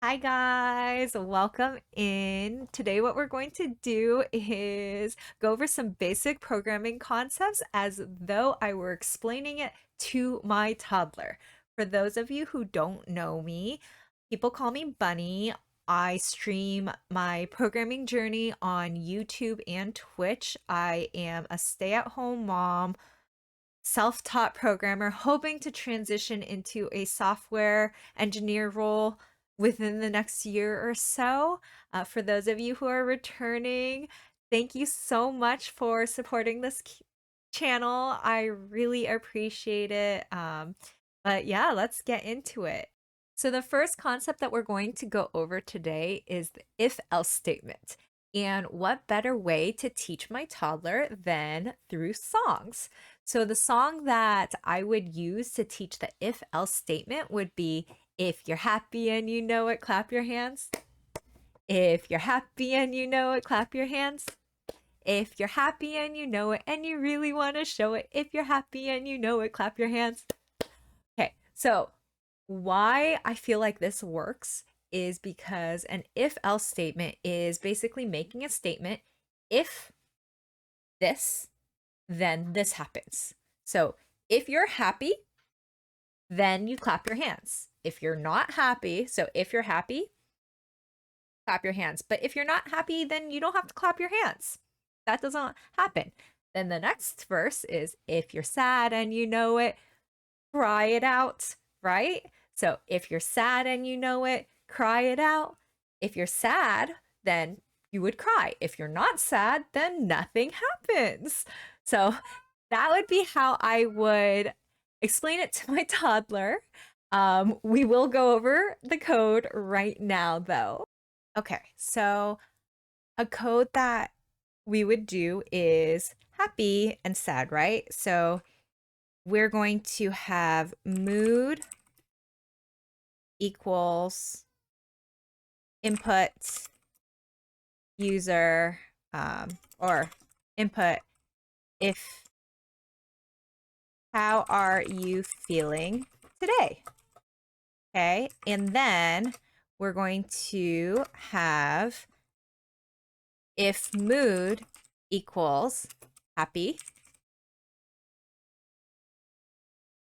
Hi guys, welcome in. Today what we're going to do is go over some basic programming concepts as though I were explaining it to my toddler. For those of you who don't know me, people call me Bunny. I stream my programming journey on YouTube and Twitch. I am a stay-at-home mom, self-taught programmer hoping to transition into a software engineer role within the next year or so. For those of you who are returning, thank you so much for supporting this channel. I really appreciate it. But yeah, let's get into it. So the first concept that we're going to go over today is the if-else statement. And what better way to teach my toddler than through songs? So the song that I would use to teach the if-else statement would be, if you're happy and you know it, clap your hands. If you're happy and you know it, clap your hands. If you're happy and you know it and you really want to show it, if you're happy and you know it, clap your hands. Okay, so why I feel like this works is because an if-else statement is basically making a statement. If this, then this happens. So if you're happy, then you clap your hands. If you're not happy, so if you're happy, clap your hands. But if you're not happy, then you don't have to clap your hands. That doesn't happen. Then the next verse is, if you're sad and you know it, cry it out, right? So if you're sad and you know it, cry it out. If you're sad, then you would cry. If you're not sad, then nothing happens. So that would be how I would explain it to my toddler. We will go over the code right now, though. Okay, so a code that we would do is happy and sad, right? So we're going to have mood equals input user or input if how are you feeling today? Okay, and then we're going to have if mood equals happy,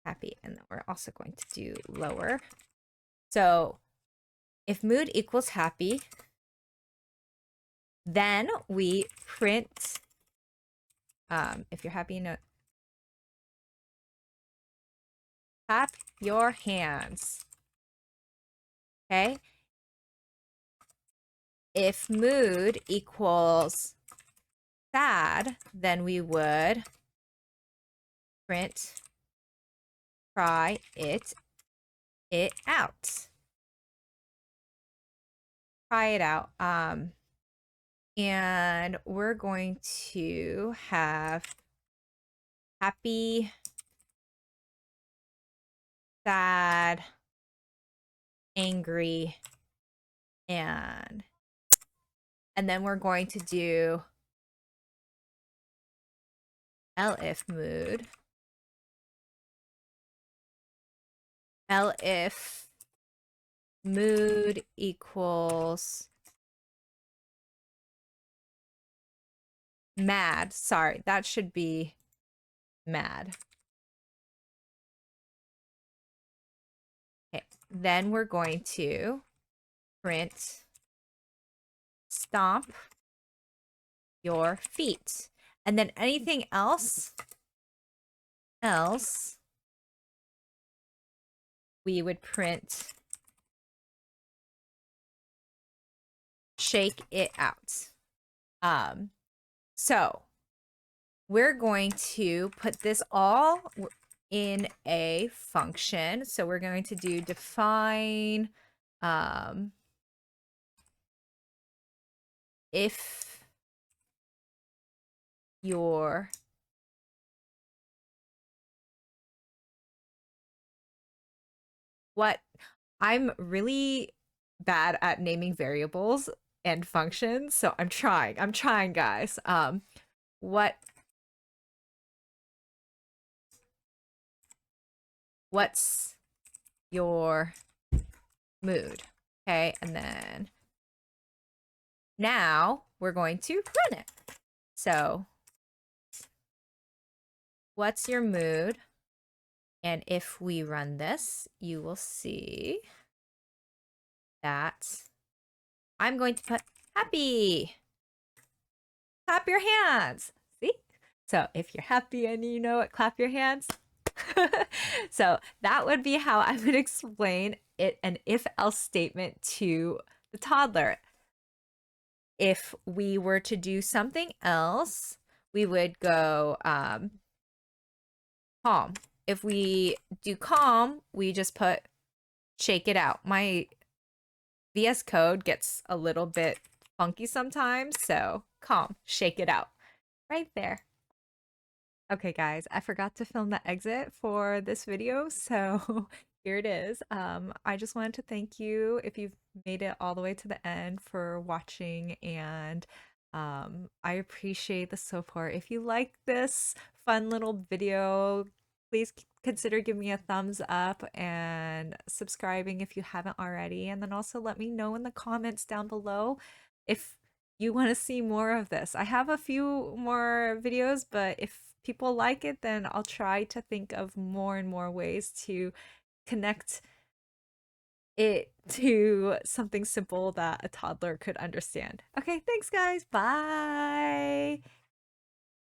happy, and then we're also going to do lower. So if mood equals happy, then we print if you're happy, no, clap your hands. Okay. If mood equals sad, then we would print try it out. Try it out. And we're going to have happy, sad, angry, and then we're going to do elif mood. Elif mood equals mad. Sorry, that should be mad. Okay, then we're going to print stomp your feet. And then anything else, we would print shake it out. So we're going to put this all in a function. So we're going to do define if your what I'm really bad at naming variables and functions, so I'm trying, guys. What's your mood? Okay, and then now we're going to run it. So, what's your mood? And if we run this, you will see that I'm going to put happy. Clap your hands. See? So if you're happy and you know it, clap your hands. So that would be how I would explain it an if else statement to the toddler. If we were to do something else, we would go calm. If we do calm, we just put shake it out. My VS Code gets a little bit funky sometimes, so calm, shake it out. Right there. Okay, guys, I forgot to film the exit for this video, so here it is. I just wanted to thank you if you've made it all the way to the end for watching, and I appreciate the support. If you like this fun little video, please consider giving me a thumbs up and subscribing if you haven't already, and then also let me know in the comments down below if you want to see more of this. I have a few more videos, but if people like it, then I'll try to think of more and more ways to connect it to something simple that a toddler could understand. Okay, thanks, guys. Bye.